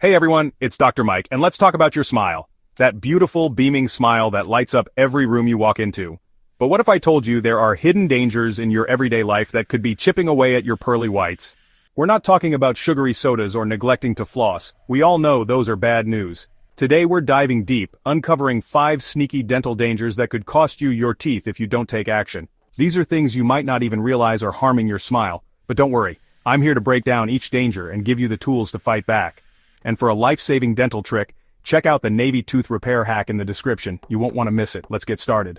Hey everyone, it's Dr. Mike, and let's talk about your smile. That beautiful, beaming smile that lights up every room you walk into. But what if I told you there are hidden dangers in your everyday life that could be chipping away at your pearly whites? We're not talking about sugary sodas or neglecting to floss. We all know those are bad news. Today we're diving deep, uncovering 5 sneaky dental dangers that could cost you your teeth if you don't take action. These are things you might not even realize are harming your smile. But don't worry, I'm here to break down each danger and give you the tools to fight back. And for a life-saving dental trick, check out the Navy tooth repair hack in the description. You won't want to miss it. Let's get started.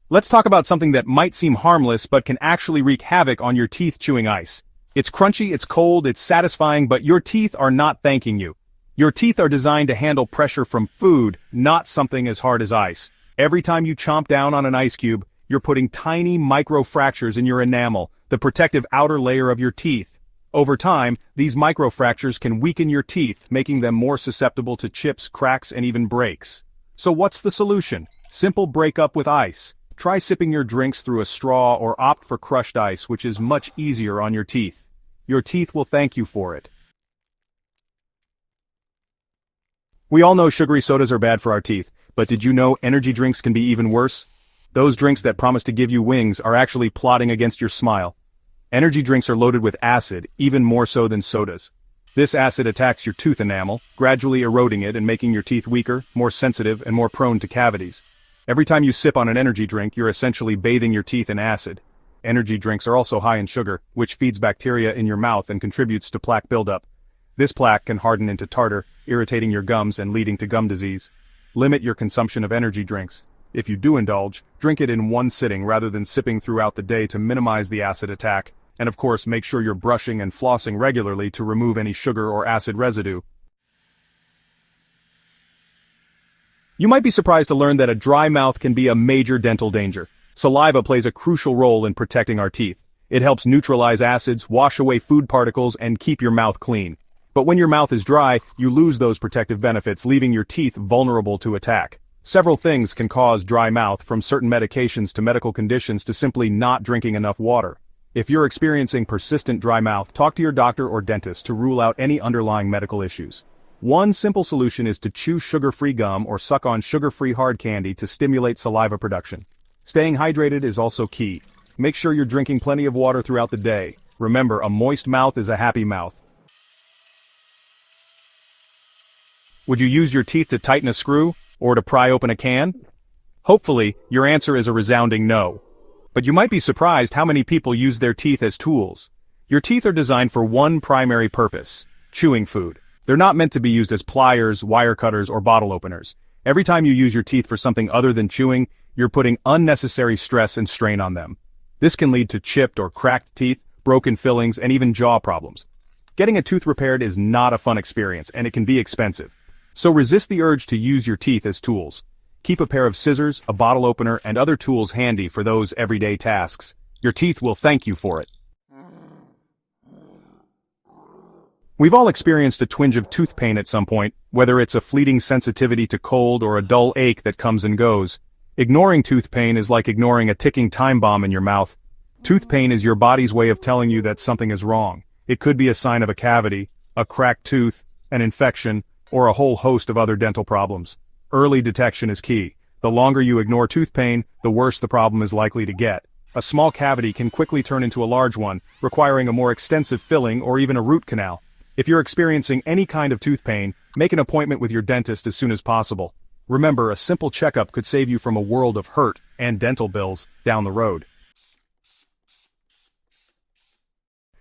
Let's talk about something that might seem harmless but can actually wreak havoc on your teeth: chewing ice. It's crunchy, it's cold, it's satisfying, but your teeth are not thanking you. Your teeth are designed to handle pressure from food, not something as hard as ice. Every time you chomp down on an ice cube, you're putting tiny microfractures in your enamel, the protective outer layer of your teeth. Over time, these microfractures can weaken your teeth, making them more susceptible to chips, cracks, and even breaks. So what's the solution? Simple: break up with ice. Try sipping your drinks through a straw or opt for crushed ice, which is much easier on your teeth. Your teeth will thank you for it. We all know sugary sodas are bad for our teeth, but did you know energy drinks can be even worse? Those drinks that promise to give you wings are actually plotting against your smile. Energy drinks are loaded with acid, even more so than sodas. This acid attacks your tooth enamel, gradually eroding it and making your teeth weaker, more sensitive, and more prone to cavities. Every time you sip on an energy drink, you're essentially bathing your teeth in acid. Energy drinks are also high in sugar, which feeds bacteria in your mouth and contributes to plaque buildup. This plaque can harden into tartar, irritating your gums and leading to gum disease. Limit your consumption of energy drinks. If you do indulge, drink it in one sitting rather than sipping throughout the day to minimize the acid attack. And of course, make sure you're brushing and flossing regularly to remove any sugar or acid residue. You might be surprised to learn that a dry mouth can be a major dental danger. Saliva plays a crucial role in protecting our teeth. It helps neutralize acids, wash away food particles, and keep your mouth clean. But when your mouth is dry, you lose those protective benefits, leaving your teeth vulnerable to attack. Several things can cause dry mouth, from certain medications to medical conditions to simply not drinking enough water. If you're experiencing persistent dry mouth, talk to your doctor or dentist to rule out any underlying medical issues. One simple solution is to chew sugar-free gum or suck on sugar-free hard candy to stimulate saliva production. Staying hydrated is also key. Make sure you're drinking plenty of water throughout the day. Remember, a moist mouth is a happy mouth. Would you use your teeth to tighten a screw, or to pry open a can? Hopefully, your answer is a resounding no. But you might be surprised how many people use their teeth as tools. Your teeth are designed for one primary purpose: chewing food. They're not meant to be used as pliers, wire cutters, or bottle openers. Every time you use your teeth for something other than chewing, you're putting unnecessary stress and strain on them. This can lead to chipped or cracked teeth, broken fillings, and even jaw problems. Getting a tooth repaired is not a fun experience, and it can be expensive. So resist the urge to use your teeth as tools. Keep a pair of scissors, a bottle opener, and other tools handy for those everyday tasks. Your teeth will thank you for it. We've all experienced a twinge of tooth pain at some point, whether it's a fleeting sensitivity to cold or a dull ache that comes and goes. Ignoring tooth pain is like ignoring a ticking time bomb in your mouth. Tooth pain is your body's way of telling you that something is wrong. It could be a sign of a cavity, a cracked tooth, an infection, or a whole host of other dental problems. Early detection is key. The longer you ignore tooth pain, the worse the problem is likely to get. A small cavity can quickly turn into a large one, requiring a more extensive filling or even a root canal. If you're experiencing any kind of tooth pain, make an appointment with your dentist as soon as possible. Remember, a simple checkup could save you from a world of hurt and dental bills down the road.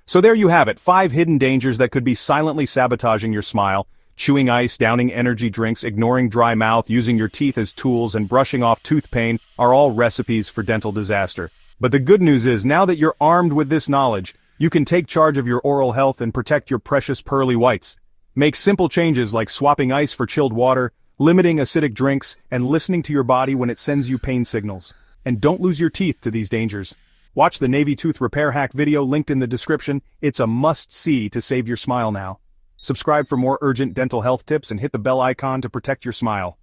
So there you have it, 5 hidden dangers that could be silently sabotaging your smile. Chewing ice, downing energy drinks, ignoring dry mouth, using your teeth as tools, and brushing off tooth pain are all recipes for dental disaster. But the good news is, now that you're armed with this knowledge, you can take charge of your oral health and protect your precious pearly whites. Make simple changes like swapping ice for chilled water, limiting acidic drinks, and listening to your body when it sends you pain signals. And don't lose your teeth to these dangers. Watch the Navy tooth repair hack video linked in the description. It's a must-see to save your smile now. Subscribe for more urgent dental health tips and hit the bell icon to protect your smile.